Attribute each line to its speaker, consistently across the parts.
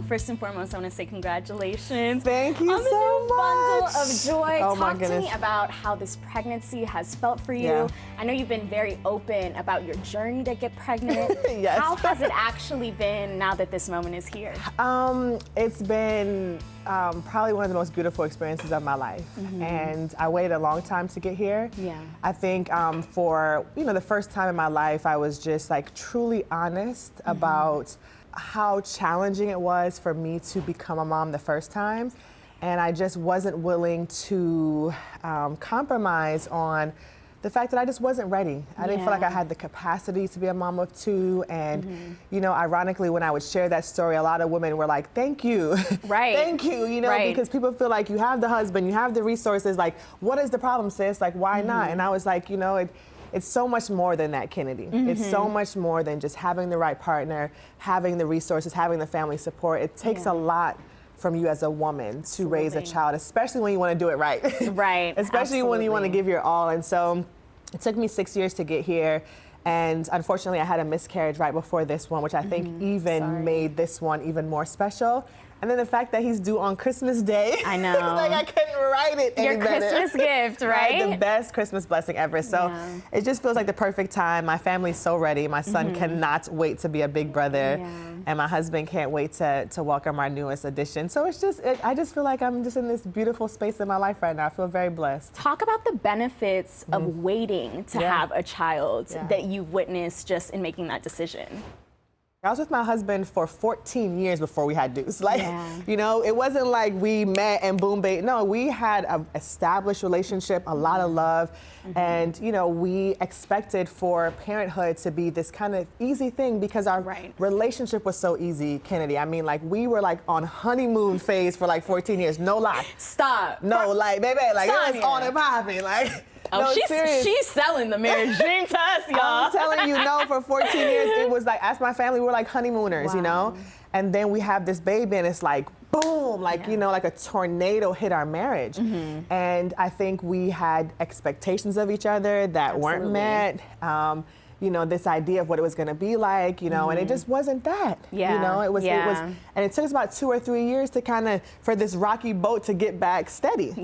Speaker 1: First and foremost, I want to say congratulations.
Speaker 2: Thank you
Speaker 1: on the
Speaker 2: so
Speaker 1: new
Speaker 2: much.
Speaker 1: Bundle of joy.
Speaker 2: Oh my
Speaker 1: Talk to
Speaker 2: goodness.
Speaker 1: me about how this pregnancy has felt for you.
Speaker 2: Yeah.
Speaker 1: I know you've been very open about your journey to get pregnant.
Speaker 2: Yes.
Speaker 1: How has it actually been now that this moment is here?
Speaker 2: It's been probably one of the most beautiful experiences of my life. And I waited a long time to get here.
Speaker 1: Yeah.
Speaker 2: I think for the first time in my life, I was just like truly honest about how challenging it was for me to become a mom the first time. And I just wasn't willing to compromise on the fact that I just wasn't ready. I didn't feel like I had the capacity to be a mom of two. And, ironically, when I would share that story, a lot of women were like, thank you.
Speaker 1: Right.
Speaker 2: Thank you, because people feel like you have the husband, you have the resources, like, what is the problem, sis? Like, why not? And I was like, it's so much more than that, Kennedy. It's so much more than just having the right partner, having the resources, having the family support. It takes a lot from you as a woman to raise a child, especially when you want to do it right.
Speaker 1: Right.
Speaker 2: Especially when you want to give your all. And so it took me 6 years to get here. And unfortunately, I had a miscarriage right before this one, which I think even made this one even more special. And then the fact that he's due on Christmas Day.
Speaker 1: I know.
Speaker 2: It's like I couldn't write it any better.
Speaker 1: Your Christmas gift, right?
Speaker 2: The best Christmas blessing ever. So it just feels like the perfect time. My family's so ready. My son cannot wait to be a big brother. And my husband can't wait to welcome our newest addition. So it's just, I just feel like I'm just in this beautiful space in my life right now. I feel very blessed.
Speaker 1: Talk about the benefits of waiting to have a child that you've witnessed just in making that decision.
Speaker 2: I was with my husband for 14 years before we had Deuce. Like, it wasn't like we met and boom, babe. No, we had an established relationship, a lot of love. And, we expected for parenthood to be this kind of easy thing because our relationship was so easy, Kennedy. I mean, like, we were like on honeymoon phase for like 14 years. No lie.
Speaker 1: Stop.
Speaker 2: No, like, baby, like, it was on and popping. Like,
Speaker 1: oh, she's selling the marriage dream to us, y'all.
Speaker 2: I'm telling you, for 14 years, it was like, as my family, we were like honeymooners, And then we have this baby, and it's like, boom, like, like a tornado hit our marriage. And I think we had expectations of each other that weren't met. This idea of what it was going to be like, and it just wasn't that. It was, and it took us about 2 or 3 years to kind of, for this rocky boat to get back steady.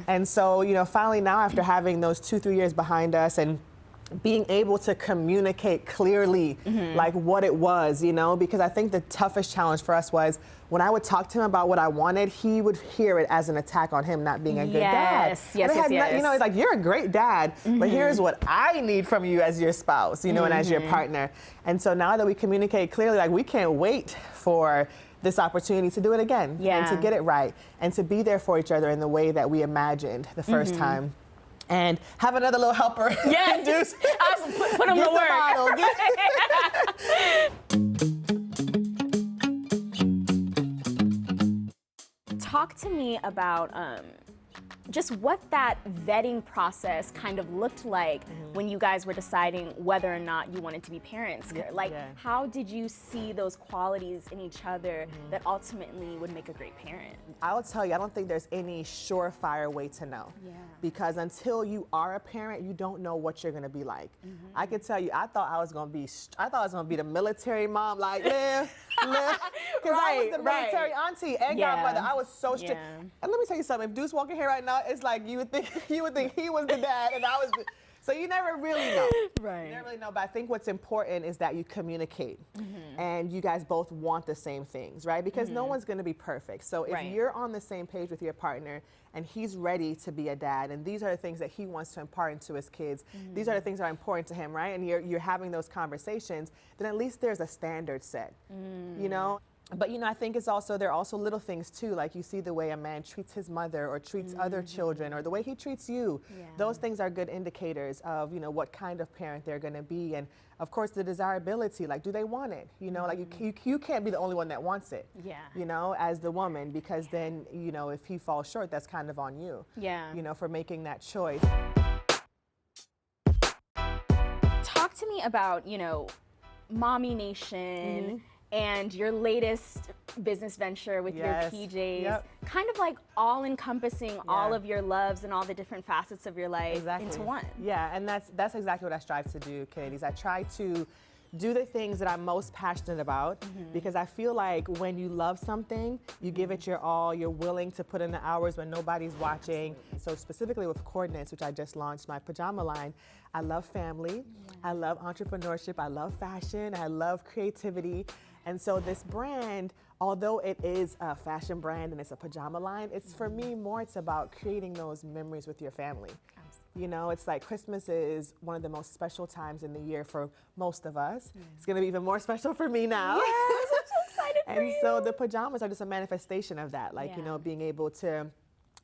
Speaker 2: And so, finally now after having those 2-3 years behind us and being able to communicate clearly like what it was, because I think the toughest challenge for us was when I would talk to him about what I wanted, he would hear it as an attack on him not being a good dad.
Speaker 1: Yes.
Speaker 2: It's like, you're a great dad, but here's what I need from you as your spouse, and as your partner. And so now that we communicate clearly, like, we can't wait for this opportunity to do it again and to get it right and to be there for each other in the way that we imagined the first time. And have another little helper.
Speaker 1: Yeah, just put him to work. Talk to me about just what that vetting process kind of looked like when you guys were deciding whether or not you wanted to be parents. How did you see those qualities in each other that ultimately would make a great parent?
Speaker 2: I'll tell you, I don't think there's any surefire way to know. Because until you are a parent, you don't know what you're gonna be like. I could tell you, I thought I was gonna be the military mom, like, because I was the military auntie and godmother. I was so strict. And let me tell you something, if Deuce walking here right now, it's like you would think he was the dad and I was so you never really know. You never really know, but I think what's important is that you communicate and you guys both want the same things, right? Because no one's gonna be perfect. So if you're on the same page with your partner and he's ready to be a dad and these are the things that he wants to impart into his kids, these are the things that are important to him, right? And you're having those conversations, then at least there's a standard set, But I think there are also little things too, like you see the way a man treats his mother or treats other children or the way he treats you. Those things are good indicators of, what kind of parent they're gonna be. And of course the desirability, like, do they want it? Like you can't be the only one that wants it, as the woman, because then, if he falls short, that's kind of on you, for making that choice.
Speaker 1: Talk to me about, Mommy Nation, and your latest business venture with your PJs, kind of like all-encompassing all of your loves and all the different facets of your life into one.
Speaker 2: Yeah, and that's exactly what I strive to do, Kennedy. I try to do the things that I'm most passionate about, because I feel like when you love something, you give it your all, you're willing to put in the hours when nobody's watching. So specifically with Coordinates, which I just launched, my pajama line, I love family, I love entrepreneurship, I love fashion, I love creativity. And so this brand, although it is a fashion brand and it's a pajama line, it's for me more, it's about creating those memories with your family. You know, it's like Christmas is one of the most special times in the year for most of us. It's gonna be even more special for me now.
Speaker 1: Yes, I'm so excited for you.
Speaker 2: And so the pajamas are just a manifestation of that. Like, you know, being able to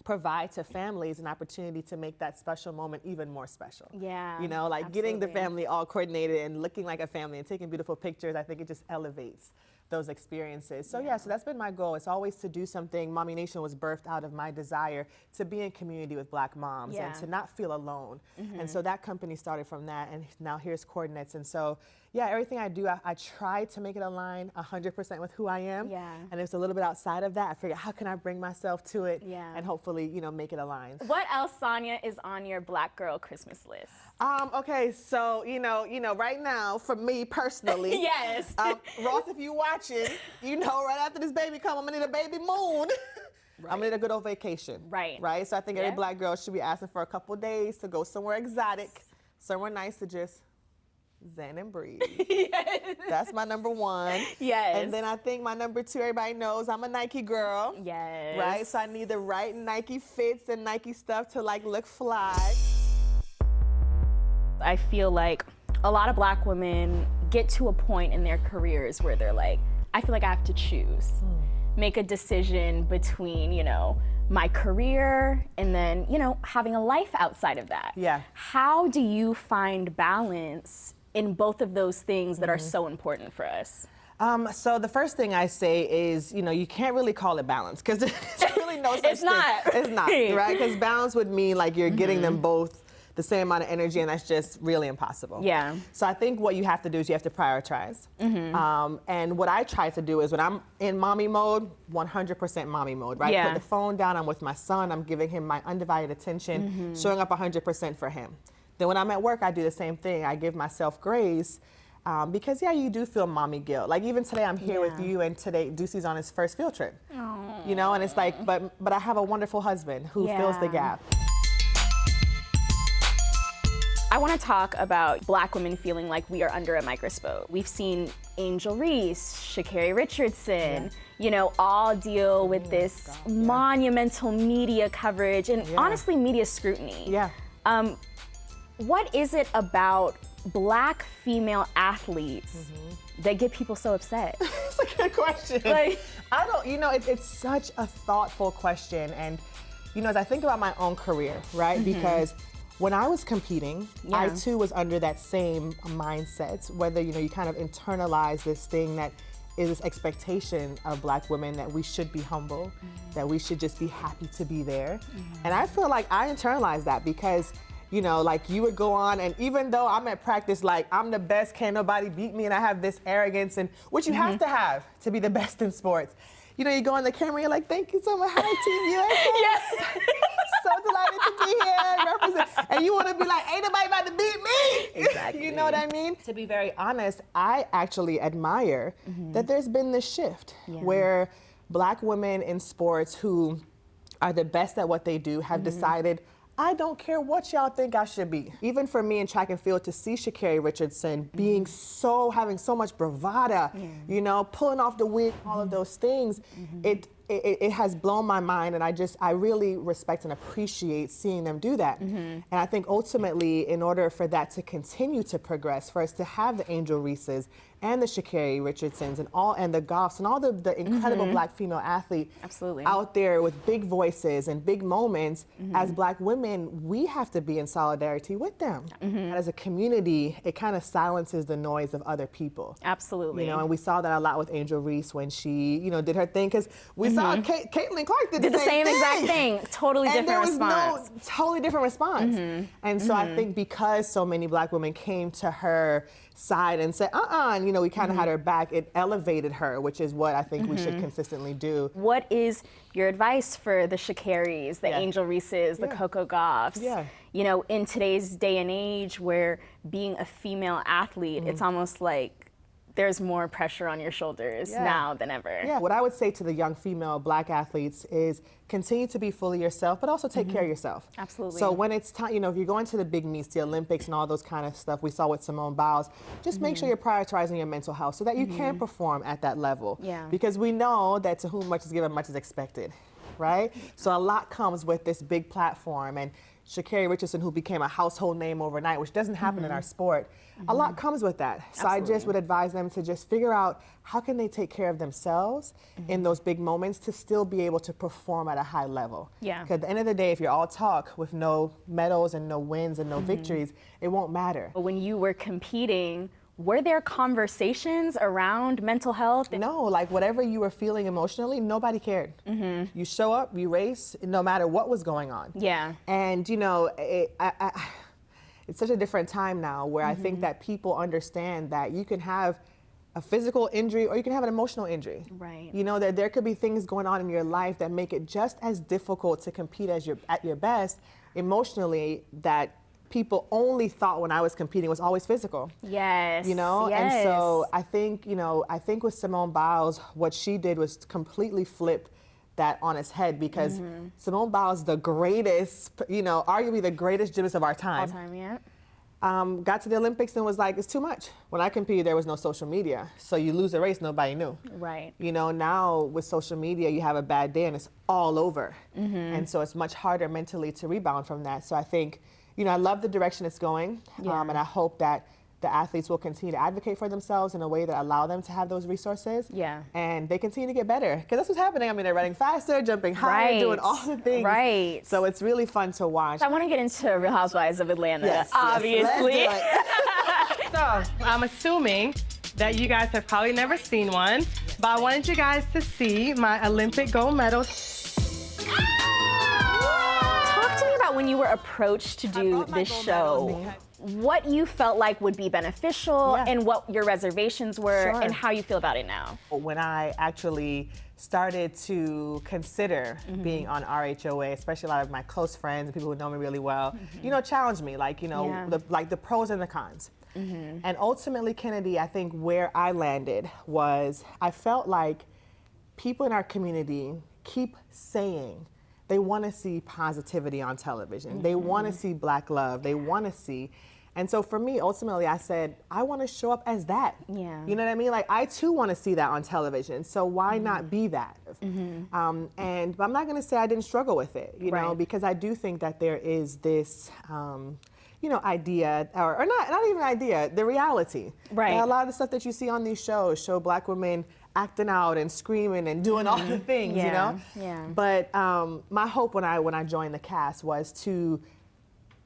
Speaker 2: provide to families an opportunity to make that special moment even more special.
Speaker 1: Yeah.
Speaker 2: You know, like getting the family all coordinated and looking like a family and taking beautiful pictures, I think it just elevates those experiences. So yeah, so that's been my goal. It's always to do something. Mommy Nation was birthed out of my desire to be in community with Black moms and to not feel alone. And so that company started from that, and now here's Coordinates. And so yeah, everything I do, I try to make it align 100% with who I am. Yeah. And it's a little bit outside of that. I figure, how can I bring myself to it and hopefully, you know, make it align.
Speaker 1: What else, Sanya, is on your Black girl Christmas list?
Speaker 2: Okay, so you know, right now, for me personally,
Speaker 1: yes.
Speaker 2: Ross, if you watching, you know, right after this baby come, I'm gonna need a baby moon. I'm gonna need a good old vacation. Right. So I think every Black girl should be asking for a couple days to go somewhere exotic, somewhere nice to just zen and breathe. That's my number one. And then I think my number two, everybody knows I'm a Nike girl. Right. So I need the right Nike fits and Nike stuff to like look fly.
Speaker 1: I feel like a lot of Black women get to a point in their careers where they're like, I feel like I have to choose, make a decision between, you know, my career and then, you know, having a life outside of that. How do you find balance in both of those things that are so important for us?
Speaker 2: So the first thing I say is, you know, you can't really call it balance because there's really no such thing. It's not, right? Because balance would mean like you're getting them both the same amount of energy, and that's just really impossible. So I think what you have to do is you have to prioritize. And what I try to do is when I'm in mommy mode, 100% mommy mode, right? Put the phone down, I'm with my son, I'm giving him my undivided attention, showing up 100% for him. Then when I'm at work, I do the same thing. I give myself grace because you do feel mommy guilt. Like even today I'm here with you, and today Ducey's on his first field trip. You know, and it's like, but I have a wonderful husband who fills the gap.
Speaker 1: I want to talk about Black women feeling like we are under a microscope. We've seen Angel Reese, Sanya Richards-Ross, you know, all deal with this monumental media coverage and honestly media scrutiny. What is it about Black female athletes that get people so upset?
Speaker 2: That's a good question. Like, I don't, you know, it's such a thoughtful question. And, you know, as I think about my own career, right? Because when I was competing, I too was under that same mindset, whether, you know, you kind of internalize this thing that is this expectation of Black women that we should be humble, that we should just be happy to be there. And I feel like I internalized that because, you know, like you would go on, and even though I'm at practice, like I'm the best, can't nobody beat me, and I have this arrogance, and which you have to be the best in sports. You know, you go on the camera, you're like, thank you so much, hi Team USA. So delighted to be here, represent. And you want to be like, ain't nobody about to beat me. Exactly. You know what I mean? To be very honest, I actually admire that there's been this shift where Black women in sports who are the best at what they do have decided, I don't care what y'all think I should be. Even for me in track and field, to see Sanya Richards-Ross being having so much bravado, you know, pulling off the wig, all of those things, it has blown my mind, and I really respect and appreciate seeing them do that. And I think ultimately, in order for that to continue to progress, for us to have the Angel Reeses and the Sanya Richards-Rosses and the Goffs and all the incredible Black female athlete out there with big voices and big moments, as Black women, we have to be in solidarity with them. And as a community, it kind of silences the noise of other people.
Speaker 1: Absolutely.
Speaker 2: You know, and we saw that a lot with Angel Reese when she, you know, did her thing, because we saw Caitlin Clark did the same
Speaker 1: exact thing. Totally different response.
Speaker 2: Totally different response. And so I think because so many Black women came to her side and said, and you know, we kind of had her back, it elevated her, which is what I think we should consistently do.
Speaker 1: What is your advice for the Sha'Carries, the Angel Reeses, the Coco Gauffs? You know, in today's day and age where being a female athlete, it's almost like there's more pressure on your shoulders now than ever.
Speaker 2: Yeah, what I would say to the young female Black athletes is continue to be fully yourself, but also take care of yourself.
Speaker 1: Absolutely.
Speaker 2: So when it's time, you know, if you're going to the big meets, the Olympics and all those kind of stuff we saw with Simone Biles, just make sure you're prioritizing your mental health so that you can perform at that level.
Speaker 1: Yeah.
Speaker 2: Because we know that to whom much is given, much is expected, right? So a lot comes with this big platform, and Sanya Richardson, who became a household name overnight, which doesn't happen in our sport, a lot comes with that. So I just would advise them to just figure out how can they take care of themselves in those big moments to still be able to perform at a high level.
Speaker 1: Yeah.
Speaker 2: Because at the end of the day, if you're all talk with no medals and no wins and no victories, it won't matter.
Speaker 1: When you were competing, were there conversations around mental health?
Speaker 2: No, like whatever you were feeling emotionally, nobody cared. You show up, you race, no matter what was going on.
Speaker 1: Yeah.
Speaker 2: And you know, it's such a different time now where I think that people understand that you can have a physical injury or you can have an emotional injury.
Speaker 1: Right.
Speaker 2: You know, that there could be things going on in your life that make it just as difficult to compete as at your best emotionally that people only thought when I was competing was always physical.
Speaker 1: Yes.
Speaker 2: You know,
Speaker 1: yes.
Speaker 2: and so I think, you know, I think with Simone Biles, what she did was completely flip that on its head because Simone Biles, the greatest, you know, arguably the greatest gymnast of our time.
Speaker 1: All time, yeah.
Speaker 2: Got to the Olympics and was like, it's too much. When I competed, there was no social media. So you lose a race, nobody knew.
Speaker 1: Right.
Speaker 2: You know, now with social media, you have a bad day and it's all over. And so it's much harder mentally to rebound from that. So I think, you know, I love the direction it's going. And I hope that the athletes will continue to advocate for themselves in a way that allow them to have those resources. Yeah. And they continue to get better. Because that's what's happening. I mean, they're running faster, jumping higher, doing all the things.
Speaker 1: Right.
Speaker 2: So it's really fun to watch.
Speaker 1: I want to get into Real Housewives of Atlanta,
Speaker 2: Yes,
Speaker 1: obviously.
Speaker 2: Yes,
Speaker 3: So I'm assuming that you guys have probably never seen one, but I wanted you guys to see my Olympic gold medal.
Speaker 1: Talk to me about when you were approached to do this show. What you felt like would be beneficial and what your reservations were and how you feel about it now.
Speaker 2: When I actually started to consider being on RHOA, especially a lot of my close friends and people who know me really well, you know, challenged me, like, you know, the pros and the cons. And ultimately, Kennedy, I think where I landed was I felt like people in our community keep saying they want to see positivity on television. They want to see Black love. They want to see. And so for me, ultimately, I said, I want to show up as that. Yeah. You know what I mean? Like, I too want to see that on television. So why not be that? And but I'm not going to say I didn't struggle with it, you know, because I do think that there is this, you know, idea, or not even idea, the reality. Right. And a lot of the stuff that you see on these shows show Black women acting out and screaming and doing all the things, you know? Yeah. But my hope when I joined the cast was to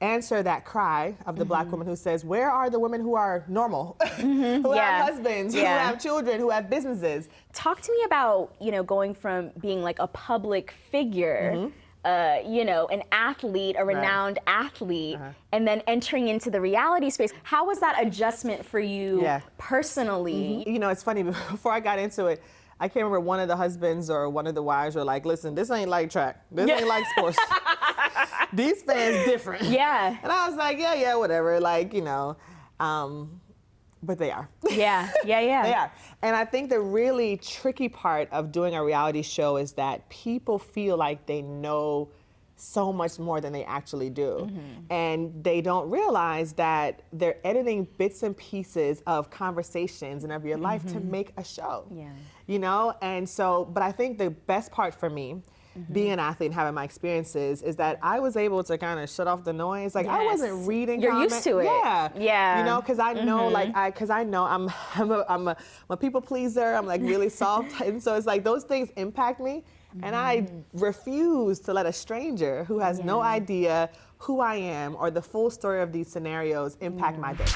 Speaker 2: answer that cry of the Black woman who says, where are the women who are normal, who have husbands, who have children, who have businesses?
Speaker 1: Talk to me about, you know, going from being like a public figure, you know, an athlete, a renowned athlete, and then entering into the reality space. How was that adjustment for you personally?
Speaker 2: You know, it's funny, before I got into it, I can't remember one of the husbands or one of the wives were like, listen, this ain't like track. This ain't like sports. These fans different. Yeah. And I was like, yeah, whatever. Like, you know, but they are.
Speaker 1: Yeah. They
Speaker 2: are. And I think the really tricky part of doing a reality show is that people feel like they know so much more than they actually do. And they don't realize that they're editing bits and pieces of conversations and of your life to make a show. Yeah. You know? And so, but I think the best part for me, being an athlete and having my experiences, is that I was able to kind of shut off the noise. Like, I wasn't reading
Speaker 1: You're used to it.
Speaker 2: Yeah. You know, because I know, because I know I'm a people pleaser. I'm like really soft. And so it's like those things impact me. And I refuse to let a stranger who has no idea who I am or the full story of these scenarios impact my day.